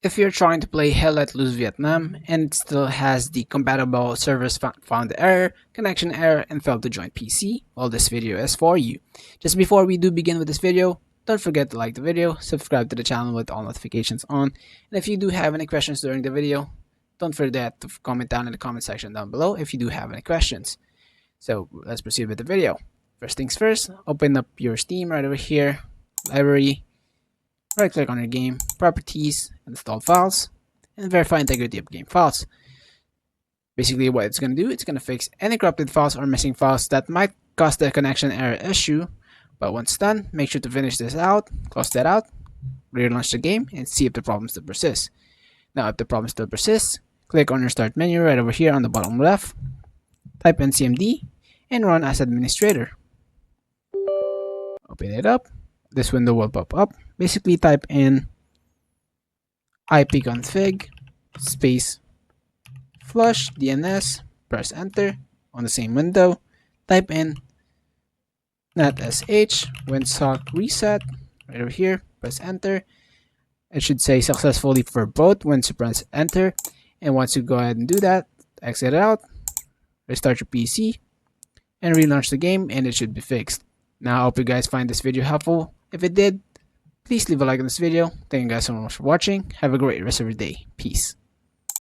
If you're trying to play Hell Let Loose Vietnam and it still has the compatible servers found error, connection error, and failed to join PC, well, this video is for you. Just before we do begin with this video, don't forget to like the video, subscribe to the channel with all notifications on, and if you do have any questions during the video, don't forget to comment down in the comment section down below if you do have any questions. So let's proceed with the video. First things first, open up your Steam right over here, library, right click on your game, properties, install files, and verify integrity of game files. Basically what it's going to do, it's going to fix any corrupted files or missing files that might cause the connection error issue. But once done, make sure to finish this out, close that out, relaunch the game, and see if the problem still persists. Now if the problem still persists, click on your start menu right over here on the bottom left, type in CMD, and run as administrator. Open it up. This window will pop up. Basically type in ipconfig space flush DNS, press enter. On the same window, type in netsh winsock reset right over here, press enter. It should say successfully for both once you press enter, and once you go ahead and do that, exit out, restart your PC, and relaunch the game, and it should be fixed. Now I hope you guys find this video helpful. If it did, please leave a like on this video. Thank you guys so much for watching. Have a great rest of your day. Peace.